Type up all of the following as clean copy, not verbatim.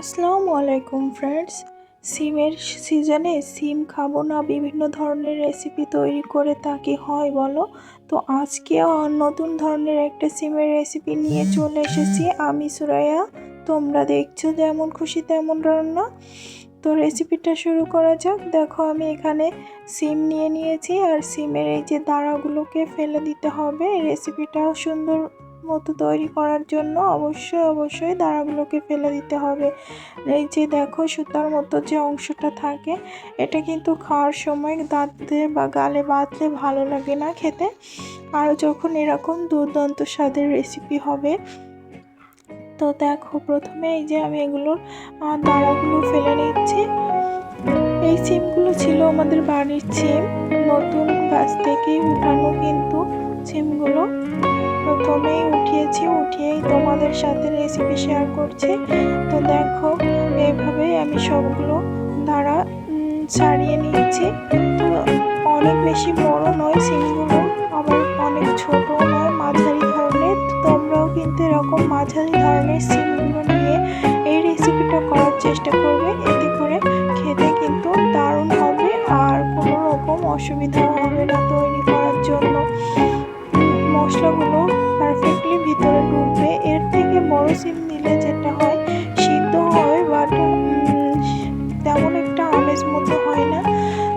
আসসালামু আলাইকুম ফ্রেন্ডস। সিমের সিজনে সিম খাবো না, বিভিন্ন ধরনের রেসিপি তৈরি করে তা কি হয় বলো? তো আজকে নতুন ধরনের একটা সিমের রেসিপি নিয়ে চলে এসেছি আমি সুরাইয়া। তোমরা দেখছো যেমন খুশি তেমন রান্না। তো রেসিপিটা শুরু করা যাক। দেখো আমি এখানে সিম নিয়ে নিয়েছি, আর সিমের এই যে দাঁড়াগুলোকে ফেলে দিতে হবে। রেসিপিটা সুন্দর মতো তৈরি করার জন্য অবশ্যই দাঁড়াগুলোকে ফেলে দিতে হবে। এই যে দেখো সুতার মতো যে অংশটা থাকে, এটা কিন্তু খাওয়ার সময় দাঁতে বা গালে বাঁধলে ভালো লাগে না খেতে। আর যখন এরকম দুর্দান্ত স্বাদের রেসিপি হবে। তো দেখো প্রথমে এই যে আমি এগুলোর দাঁড়াগুলো ফেলে নিচ্ছি। এই সিমগুলো ছিল আমাদের বাড়ির সিম, নতুন গাছ থেকেই উঠানো কিন্তু সিমগুলো। প্রথমেই উঠিয়েই তোমাদের সাথে রেসিপি শেয়ার করছি। তো দেখো এইভাবে আমি সবগুলো দাঁড়া ছাড়িয়ে নিয়েছি। তো অনেক বেশি বড় নয় সিমগুলো, আবার অনেক ছোট নয়, মাঝারি ধরনের। তোমরাও কিন্তু এরকম মাঝারি ধরনের সিমগুলো নিয়ে এই রেসিপিটা করার চেষ্টা করবে। এতে করে খেতে কিন্তু দারুণ হবে, আর কোনো রকম অসুবিধাও হবে না তৈরি করার জন্য। মশলাগুলো পারফেক্টলি ভিতরে ঢুকবে। এর থেকে বড় সিম নিলে যেটা হয়, সিদ্ধ হয় বাট তেমন একটা আমেজ মতো হয় না।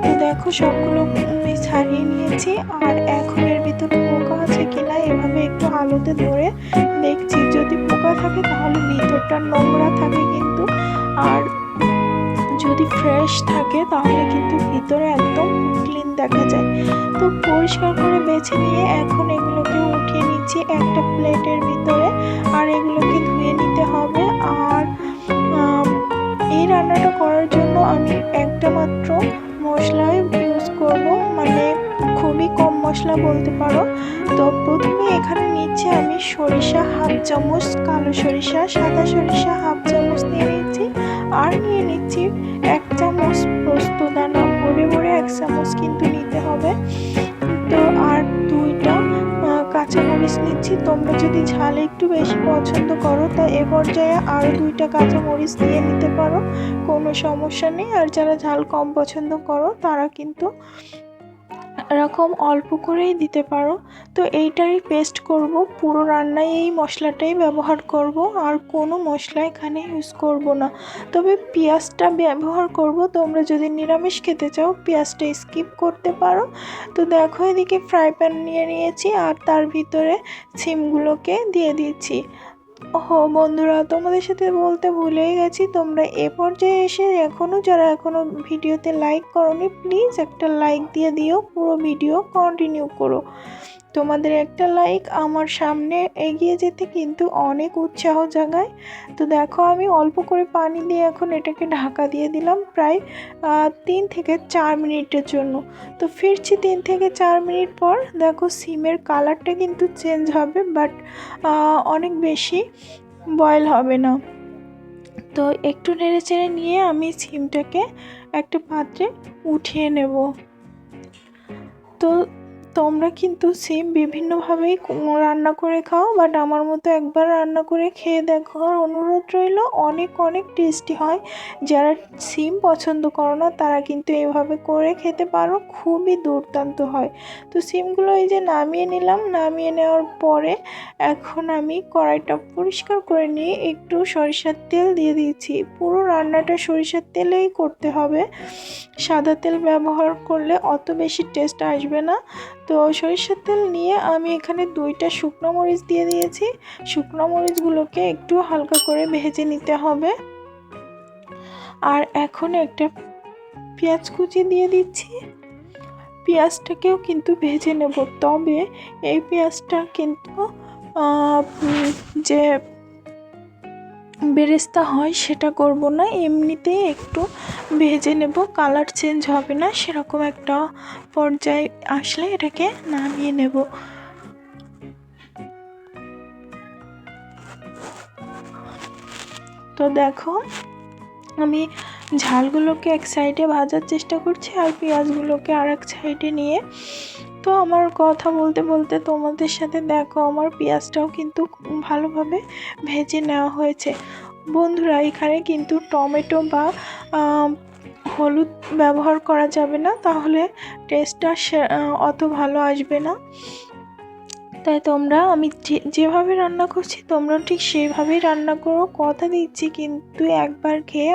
তো দেখো সবগুলো আমি ছাড়িয়ে নিয়েছি, আর এখন এর ভিতরে পোকা আছে কিনা এভাবে একটু আলোতে ধরে দেখছি। যদি পোকা থাকে তাহলে ভিতরটা নোংরা থাকে কিন্তু, আর যদি ফ্রেশ থাকে তাহলে কিন্তু ভিতরে একদম ক্লিন দেখা যায়। তো পরিষ্কার করে বেছে নিয়ে এখন এগুলোকে উঠিয়ে নিচ্ছি একটা প্লেটের ভিতরে, আর এগুলোকে ধুয়ে নিতে হবে। আর এই রান্নাটা করার জন্য আমি একটা মাত্র মশলা ইউজ করব, মানে খুবই কম মশলা বলতে পারো। তো প্রথমে এখানে নিচ্ছি আমি সরিষা হাফ চামচ, কালো সরিষা, সাদা সরিষা হাফ চামচ নিয়ে নিচ্ছি। আর নিয়ে নিচ্ছি 1 চামচ পোস্ত দানা, ভরে এক চামচ কিন্তু নিতে হবে। তো আর 2টা কাঁচামরিচ নিচ্ছি। তোমরা যদি ঝাল একটু বেশি পছন্দ করো তা এ পর্যায়ে আরও 2টা কাঁচামরিচ দিয়ে নিতে পারো, কোনো সমস্যা নেই। আর যারা ঝাল কম পছন্দ করো তারা কিন্তু এরকম অল্প করেই দিতে পারো। তো এইটারই পেস্ট করব, পুরো রান্নায় এই মশলাটাই ব্যবহার করব, আর কোনো মশলা এখানে ইউজ করব না। তবে পেঁয়াজটা ব্যবহার করব। তোমরা যদি নিরামিষ খেতে চাও পেঁয়াজটা স্কিপ করতে পারো। তো দেখো এদিকে ফ্রাই প্যান নিয়ে নিয়েছি, আর তার ভিতরে সিমগুলোকে দিয়ে দিচ্ছি। বন্ধুরা, তোমাদের সাথে বলতে ভুলেই গেছি, তোমরা এ পর্যায়ে এসে যারা এখনো ভিডিওতে লাইক করোনি, প্লিজ একটা লাইক দিয়ে দিও, পুরো ভিডিও কন্টিনিউ করো। তোমাদের একটা লাইক আমার সামনে এগিয়ে যেতে কিন্তু অনেক উৎসাহ জাগায়। তো দেখো আমি অল্প করে পানি দিয়ে এখন এটাকে ঢাকা দিয়ে দিলাম প্রায় 3 থেকে 4 মিনিটের জন্য। তো ফিরছি 3 থেকে 4 মিনিট পর। দেখো সিমের কালারটা কিন্তু চেঞ্জ হবে, বাট অনেক বেশি বয়েল হবে না। তো একটু নেড়েচেড়ে নিয়ে আমি সিমটাকে একটা পাত্রে উঠিয়ে নেব। তো তোমরা কিন্তু সিম বিভিন্নভাবেই রান্না করে খাও, বাট আমার মতো একবার রান্না করে খেয়ে দেখার অনুরোধ রইল। অনেক টেস্টি হয়। যারা সিম পছন্দ করো না তারা কিন্তু এভাবে করে খেতে পারো, খুবই দুর্দান্ত হয়। তো সিমগুলো এই যে নামিয়ে নিলাম। নামিয়ে নেওয়ার পরে এখন আমি কড়াইটা পরিষ্কার করে নিয়ে একটু সরিষার তেল দিয়ে দিয়েছি। পুরো রান্নাটা সরিষার তেলেই করতে হবে, সাদা তেল ব্যবহার করলে অত বেশি টেস্ট আসবে না। তো সরিষার তেল নিয়ে আমি এখানে 2টা শুকনো মরিচ দিয়ে দিয়েছি। শুকনো মরিচগুলোকে একটু হালকা করে ভেজে নিতে হবে। আর এখন একটা পেঁয়াজ কুচি দিয়ে দিচ্ছি। পেঁয়াজটাকেও কিন্তু ভেজে নেব, তবে এই পেঁয়াজটা কিন্তু যে বেরেস্তা হয় সেটা করব না, এমনিতেই একটু ভেজে নেব, কালার চেঞ্জ হবে না। সেরকম একটা পর্যায়ে আসলে এটাকে নামিয়ে নেব। তো দেখো আমি ঝালগুলোকে এক সাইডে ভাজার চেষ্টা করছি, আর পেঁয়াজগুলোকে আর এক সাইডে নিয়ে। তো আমার কথা বলতে বলতে তোমাদের সাথে দেখো আমার পেঁয়াজটাও কিন্তু ভালোভাবে ভেজে নেওয়া হয়েছে। বন্ধুরা এখানে কিন্তু টমেটো বা হলুদ ব্যবহার করা যাবে না, তাহলে টেস্টটা অত ভালো আসবে না। তাই তোমরা আমি যেভাবে রান্না করছি তোমরা ঠিক সেভাবেই রান্না করো, কথা দিচ্ছি কিন্তু একবার খেয়ে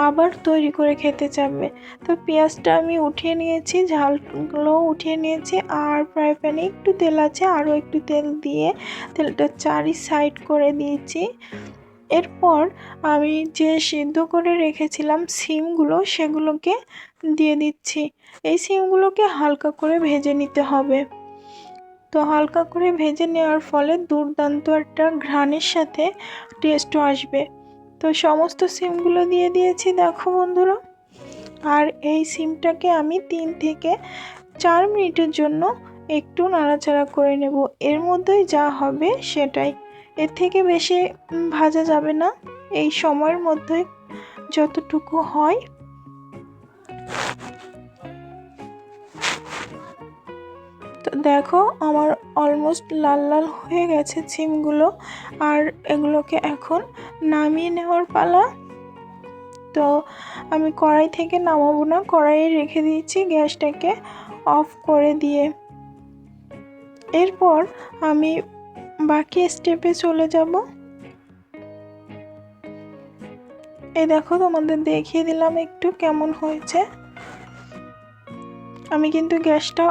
আবার তৈরি করে খেতে চাইবে। তো পেঁয়াজটা আমি উঠিয়ে নিয়েছি, ঝালগুলো উঠিয়ে নিয়েছি, আর ফ্রাই প্যানে একটু তেল আছে, আরও একটু তেল দিয়ে তেলটা চারি সাইড করে দিয়েছি। এরপর আমি যে সিদ্ধ করে রেখেছিলাম সিমগুলো সেগুলোকে দিয়ে দিচ্ছি। এই সিমগুলোকে হালকা করে ভেজে নিতে হবে। তো হালকা করে ভেজে নেওয়ার ফলে দুর্দান্ত একটা ঘ্রাণের সাথে টেস্টও আসবে। তো সমস্ত সিমগুলো দিয়ে দিয়েছি দেখো বন্ধুরা। আর এই সিমটাকে আমি 3 থেকে 4 মিনিটের জন্য একটু নাড়াচাড়া করে নেব। এর মধ্যেই যা হবে সেটাই, এর থেকে বেশি ভাজা যাবে না, এই সময়ের মধ্যে যতটুকু হয়। তো দেখো আমার অলমোস্ট লাল লাল হয়ে গেছে সিমগুলো, আর এগুলোকে এখন নামিয়ে নেওয়ার পালা। তো আমি কড়াই থেকে নামাবো না, কড়াইয়ে রেখে দিয়েছি গ্যাসটাকে অফ করে দিয়ে। এরপর আমি বাকি স্টেপে চলে যাব। এই দেখো তোমাদের দেখিয়ে দিলাম একটু কেমন হয়েছে। আমি কিন্তু গ্যাসটা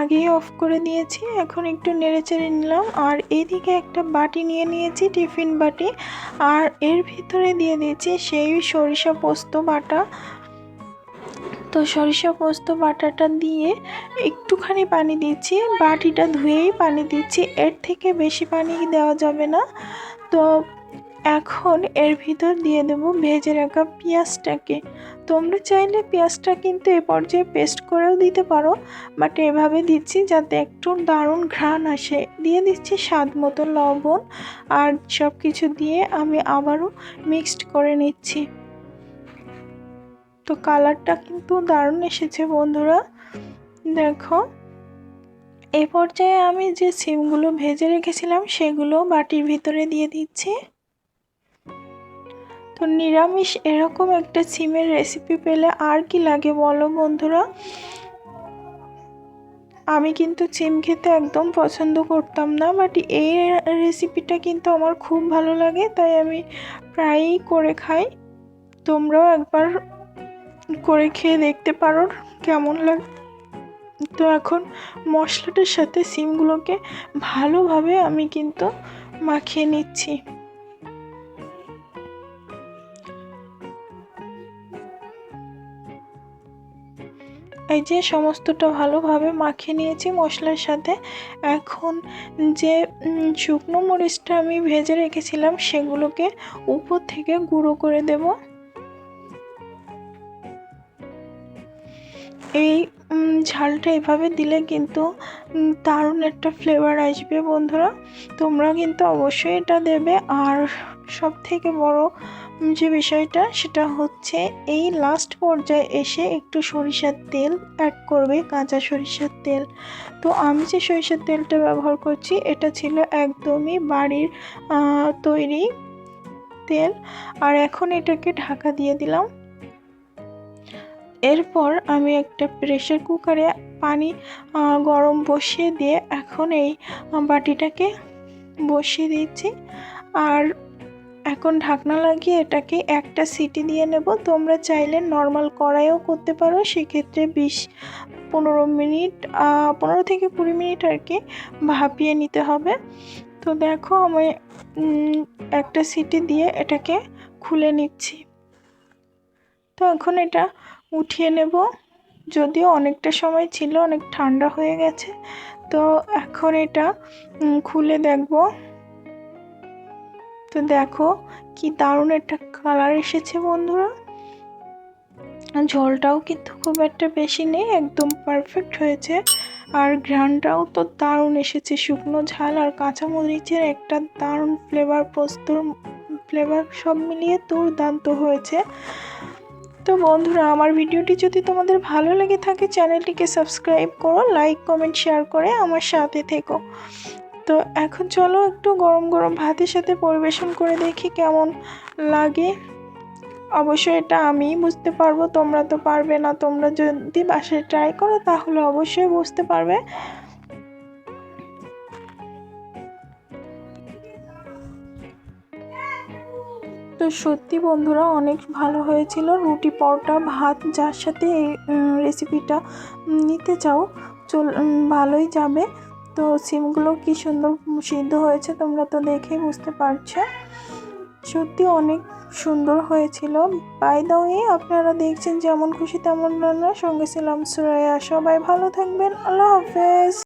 আগেই অফ করে দিয়েছি, এখন একটু নেড়েচেড়ে নিলাম। আর এইদিকে একটা বাটি নিয়ে নিয়েছি, টিফিন বাটি, আর এর ভিতরে দিয়ে দিয়েছি সেই সরিষা পোস্ত বাটা। তো সরিষা পোস্ত বাটাটা দিয়ে একটুখানি পানি দিচ্ছি, বাটিটা ধুয়েই পানি দিচ্ছি, এর থেকে বেশি পানি দেওয়া যাবে না। তো এখন এর ভিতর দিয়ে দেব ভেজে রাখা পেঁয়াজটাকে। তোমরা চাইলে পেঁয়াজটা কিন্তু এ পর্যায়ে পেস্ট করেও দিতে পারো, বাট এভাবে দিচ্ছি যাতে একটু দারুণ ঘ্রাণ আসে। দিয়ে দিচ্ছি স্বাদ মতো লবণ, আর সব কিছু দিয়ে আমি আবারও মিক্সড করে নিচ্ছি। তো কালারটা কিন্তু দারুণ এসেছে বন্ধুরা, দেখো। এই পর্যায়ে আমি যে সিমগুলো ভেজে রেখেছিলাম সেগুলো বাটির ভিতরে দিয়ে দিচ্ছি। তো নিরামিষ এরকম একটা সিমের রেসিপি পেলে আর কি লাগে বলো বন্ধুরা। আমি কিন্তু সিম খেতে একদম পছন্দ করতাম না, বাট এই রেসিপিটা কিন্তু আমার খুব ভালো লাগে, তাই আমি প্রায়ই করে খাই। তোমরাও একবার করে খেয়ে দেখতে পারো কেমন লাগে। তো এখন মশলাটার সাথে সিমগুলোকে ভালোভাবে আমি কিন্তু মাখিয়ে নিচ্ছি। এই যে সমস্তটা ভালোভাবে মাখিয়ে নিয়েছি মশলার সাথে। এখন যে শুকনো মরিচটা আমি ভেজে রেখেছিলাম সেগুলোকে উপর থেকে গুঁড়ো করে দেব। এই ঝালটা এভাবে দিলে কিন্তু দারুণ একটা ফ্লেভার আসবে বন্ধুরা, তোমরা কিন্তু অবশ্যই এটা দেবে। আর সব থেকে বড় যে বিষয়টা সেটা হচ্ছে এই লাস্ট পর্যায়ে এসে একটু সরিষার তেল অ্যাড করবে, কাঁচা সরিষার তেল। তো আমি যে সরিষার তেলটা ব্যবহার করছি এটা ছিল একদমই বাড়ির তৈরি তেল। আর এখন এটাকে ঢাকা দিয়ে দিলাম। এরপর আমি একটা প্রেসার কুকারে পানি গরম বসিয়ে দিয়ে এখন এই বাটিটাকে বসিয়ে দিচ্ছি। আর এখন ঢাকনা লাগিয়ে এটাকে একটা সিটি দিয়ে নেব। তোমরা চাইলে নর্মাল কড়াইও করতে পারো, সেক্ষেত্রে 15 মিনিট 15 থেকে 20 মিনিট আর কি ভাপিয়ে নিতে হবে। তো দেখো আমি একটা সিটি দিয়ে এটাকে খুলে নিচ্ছি। তো এখন এটা উঠিয়ে নেব, যদিও অনেকটা সময় ছিল, অনেক ঠান্ডা হয়ে গেছে। তো এখন এটা খুলে দেখব। তো দেখো কি দারুণ একটা কালার এসেছে বন্ধুরা। ঝোলটাও কিন্তু খুব একটা বেশি নেই, একদম পারফেক্ট হয়েছে। আর ঘ্রাণটাও তো দারুণ এসেছে, শুকনো ঝাল আর কাঁচামরিচের একটা দারুণ ফ্লেভার, পোস্তর ফ্লেভার সব মিলিয়ে দুর্দান্ত হয়েছে। তো বন্ধুরা আমার ভিডিওটি যদি তোমাদের ভালো লেগে থাকে চ্যানেলটিকে সাবস্ক্রাইব করো, লাইক কমেন্ট শেয়ার করে আমার সাথে থেকো। তো এখন চলো একটু গরম গরম ভাতের সাথে পরিবেশন করে দেখি কেমন লাগে। অবশ্যই এটা আমিই বুঝতে পারবো, তোমরা তো পারবে না। তোমরা যদি বাসায় ট্রাই করো তাহলে অবশ্যই বুঝতে পারবে। তো সত্যি বন্ধুরা অনেক ভালো হয়েছিল। রুটি, পরোটা, ভাত যার সাথে এই রেসিপিটা নিতে চাও ভালোই যাবে। তো সিমগুলো কি সুন্দর সিদ্ধ হয়েছে, তোমরা তো দেখেই বুঝতে পারছো। সত্যি অনেক সুন্দর হয়েছিল। বাই দ্য ওয়ে, আপনারা দেখছেন যেমন খুশি তেমন রান্না, সঙ্গে ছিলাম সুরাইয়া। সবাই ভালো থাকবেন, আল্লাহ হাফেজ।